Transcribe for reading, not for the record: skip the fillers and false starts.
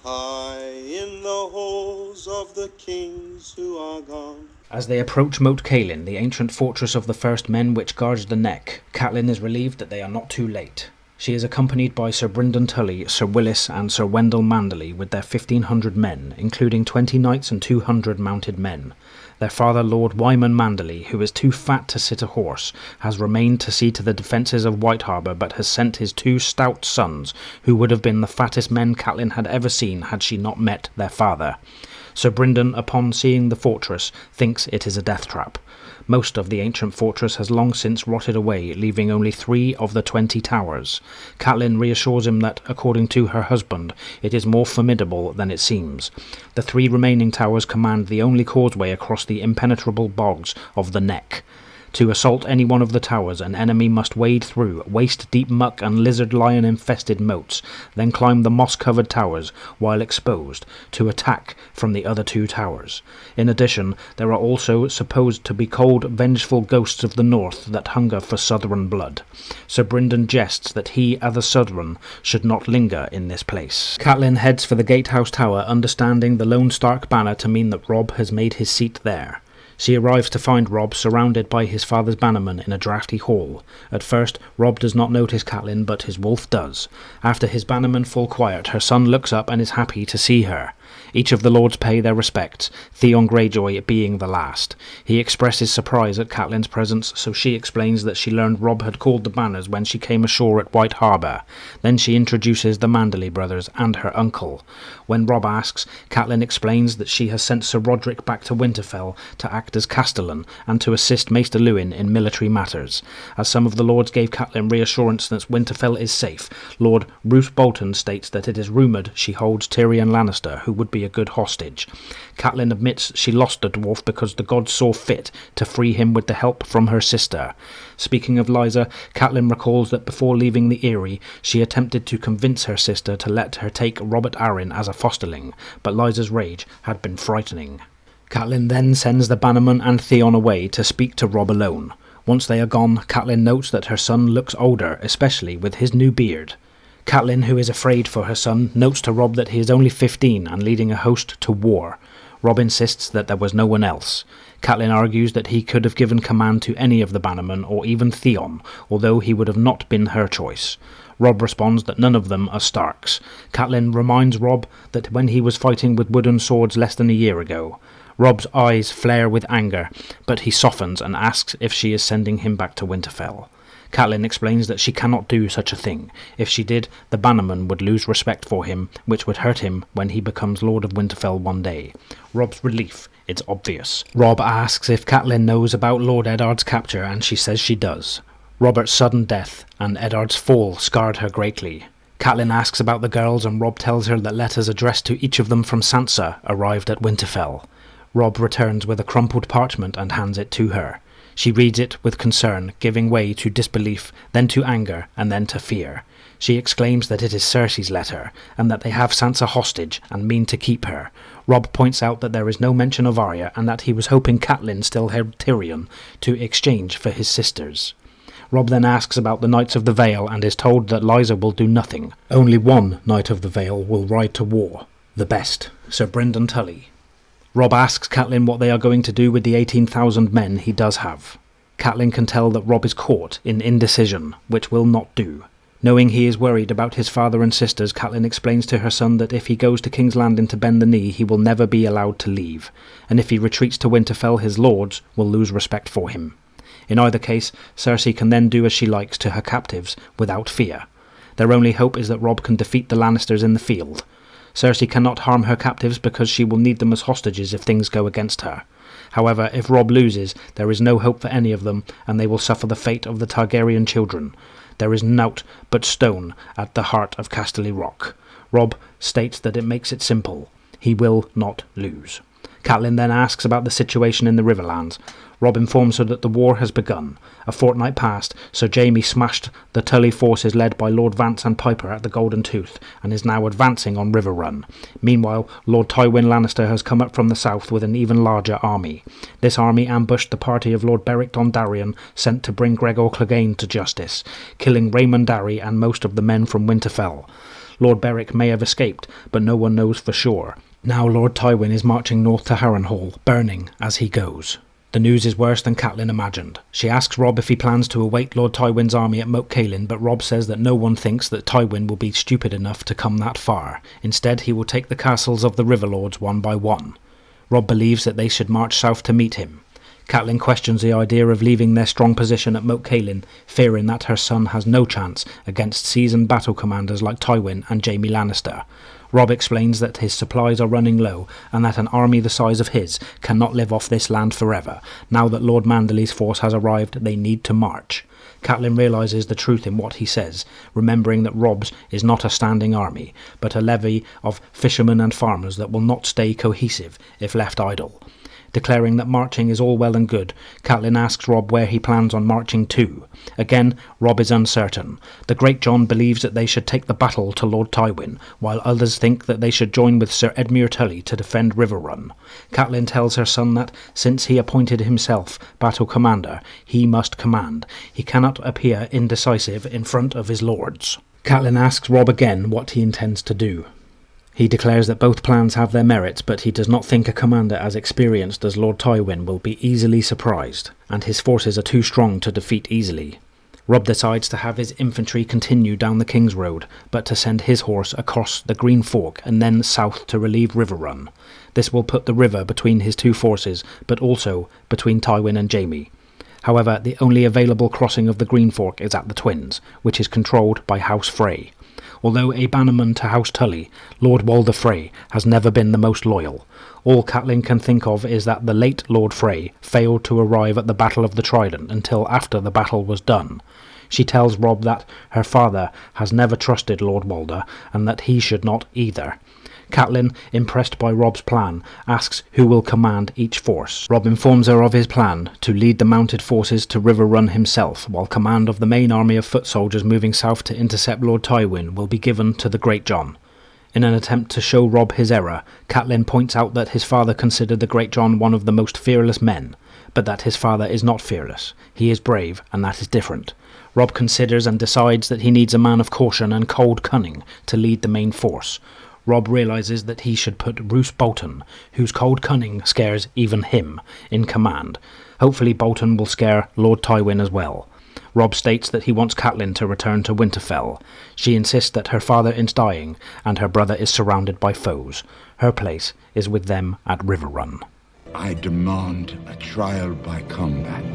High in the halls of the kings who are gone. As they approach Moat Cailin, the ancient fortress of the first men which guards the neck, Catelyn is relieved that they are not too late. She is accompanied by Sir Brynden Tully, Sir Willis and Sir Wendell Manderley with their 1,500 men, including 20 knights and 200 mounted men. Their father, Lord Wyman Manderley, who is too fat to sit a horse, has remained to see to the defences of White Harbour, but has sent his 2 stout sons, who would have been the fattest men Catelyn had ever seen had she not met their father. Sir Brynden, upon seeing the fortress, thinks it is a death trap. Most of the ancient fortress has long since rotted away, leaving only 3 of the 20 towers. Catelyn reassures him that, according to her husband, it is more formidable than it seems. The 3 remaining towers command the only causeway across the impenetrable bogs of the Neck. To assault any one of the towers, an enemy must wade through waist-deep muck and lizard-lion-infested moats, then climb the moss-covered towers, while exposed, to attack from the other 2 towers. In addition, there are also supposed to be cold, vengeful ghosts of the north that hunger for southern blood. Sir Brynden jests that he, as a southern, should not linger in this place. Catelyn heads for the gatehouse tower, understanding the Lone Stark banner to mean that Robb has made his seat there. She arrives to find Robb surrounded by his father's bannermen in a draughty hall. At first, Robb does not notice Catelyn, but his wolf does. After his bannermen fall quiet, her son looks up and is happy to see her. Each of the lords pay their respects, Theon Greyjoy being the last. He expresses surprise at Catelyn's presence, so she explains that she learned Robb had called the banners when she came ashore at White Harbour. Then she introduces the Manderley brothers and her uncle. When Robb asks, Catelyn explains that she has sent Sir Roderick back to Winterfell to act as castellan and to assist Maester Luwin in military matters. As some of the lords gave Catelyn reassurance that Winterfell is safe, Lord Roose Bolton states that it is rumoured she holds Tyrion Lannister, who would be a good hostage. Catelyn admits she lost the dwarf because the gods saw fit to free him with the help from her sister. Speaking of Lysa, Catelyn recalls that before leaving the Eyrie, she attempted to convince her sister to let her take Robert Arryn as a fosterling, but Lysa's rage had been frightening. Catelyn then sends the bannerman and Theon away to speak to Robb alone. Once they are gone, Catelyn notes that her son looks older, especially with his new beard. Catelyn, who is afraid for her son, notes to Robb that he is only 15 and leading a host to war. Robb insists that there was no one else. Catelyn argues that he could have given command to any of the bannermen or even Theon, although he would have not been her choice. Robb responds that none of them are Starks. Catelyn reminds Robb that when he was fighting with wooden swords less than a year ago. Robb's eyes flare with anger, but he softens and asks if she is sending him back to Winterfell. Catelyn explains that she cannot do such a thing. If she did, the bannermen would lose respect for him, which would hurt him when he becomes Lord of Winterfell one day. Robb's relief is obvious. Robb asks if Catelyn knows about Lord Eddard's capture, and she says she does. Robert's sudden death and Eddard's fall scarred her greatly. Catelyn asks about the girls, and Robb tells her that letters addressed to each of them from Sansa arrived at Winterfell. Robb returns with a crumpled parchment and hands it to her. She reads it with concern, giving way to disbelief, then to anger, and then to fear. She exclaims that it is Cersei's letter, and that they have Sansa hostage and mean to keep her. Robb points out that there is no mention of Arya, and that he was hoping Catelyn still held Tyrion to exchange for his sisters. Robb then asks about the Knights of the Vale and is told that Lysa will do nothing. Only one Knight of the Vale will ride to war. The best, Sir Brynden Tully. Robb asks Catelyn what they are going to do with the 18,000 men he does have. Catelyn can tell that Robb is caught in indecision, which will not do. Knowing he is worried about his father and sisters, Catelyn explains to her son that if he goes to King's Landing to bend the knee, he will never be allowed to leave, and if he retreats to Winterfell, his lords will lose respect for him. In either case, Cersei can then do as she likes to her captives without fear. Their only hope is that Robb can defeat the Lannisters in the field. Cersei cannot harm her captives because she will need them as hostages if things go against her. However, if Robb loses, there is no hope for any of them, and they will suffer the fate of the Targaryen children. There is naught but stone at the heart of Casterly Rock. Robb states that it makes it simple. He will not lose. Catelyn then asks about the situation in the Riverlands. Robb informs her that the war has begun. A fortnight past, Sir Jaime smashed the Tully forces led by Lord Vance and Piper at the Golden Tooth, and is now advancing on River Run. Meanwhile, Lord Tywin Lannister has come up from the south with an even larger army. This army ambushed the party of Lord Beric Dondarrion sent to bring Gregor Clegane to justice, killing Raymond Darry and most of the men from Winterfell. Lord Beric may have escaped, but no one knows for sure. Now Lord Tywin is marching north to Harrenhal, burning as he goes. The news is worse than Catelyn imagined. She asks Robb if he plans to await Lord Tywin's army at Moat Cailin, but Robb says that no one thinks that Tywin will be stupid enough to come that far. Instead, he will take the castles of the Riverlords one by one. Robb believes that they should march south to meet him. Catelyn questions the idea of leaving their strong position at Moat Cailin, fearing that her son has no chance against seasoned battle commanders like Tywin and Jaime Lannister. Robb explains that his supplies are running low and that an army the size of his cannot live off this land forever. Now that Lord Manderly's force has arrived, they need to march. Catelyn realises the truth in what he says, remembering that Robb's is not a standing army, but a levy of fishermen and farmers that will not stay cohesive if left idle. Declaring that marching is all well and good, Catelyn asks Robb where he plans on marching to. Again, Robb is uncertain. The Great John believes that they should take the battle to Lord Tywin, while others think that they should join with Sir Edmure Tully to defend Riverrun. Catelyn tells her son that, since he appointed himself battle commander, he must command. He cannot appear indecisive in front of his lords. Catelyn asks Robb again what he intends to do. He declares that both plans have their merits, but he does not think a commander as experienced as Lord Tywin will be easily surprised, and his forces are too strong to defeat easily. Robb decides to have his infantry continue down the King's Road, but to send his horse across the Green Fork and then south to relieve Riverrun. This will put the river between his two forces, but also between Tywin and Jaime. However, the only available crossing of the Green Fork is at the Twins, which is controlled by House Frey. Although a bannerman to House Tully, Lord Walder Frey has never been the most loyal. All Catelyn can think of is that the late Lord Frey failed to arrive at the Battle of the Trident until after the battle was done. She tells Robb that her father has never trusted Lord Walder, and that he should not either. Catelyn, impressed by Robb's plan, asks who will command each force. Robb informs her of his plan to lead the mounted forces to Riverrun himself, while command of the main army of foot soldiers moving south to intercept Lord Tywin will be given to the Great John. In an attempt to show Robb his error, Catelyn points out that his father considered the Great John one of the most fearless men, but that his father is not fearless. He is brave, and that is different. Robb considers and decides that he needs a man of caution and cold cunning to lead the main force. Robb realises that he should put Roose Bolton, whose cold cunning scares even him, in command. Hopefully Bolton will scare Lord Tywin as well. Robb states that he wants Catelyn to return to Winterfell. She insists that her father is dying, and her brother is surrounded by foes. Her place is with them at Riverrun. I demand a trial by combat.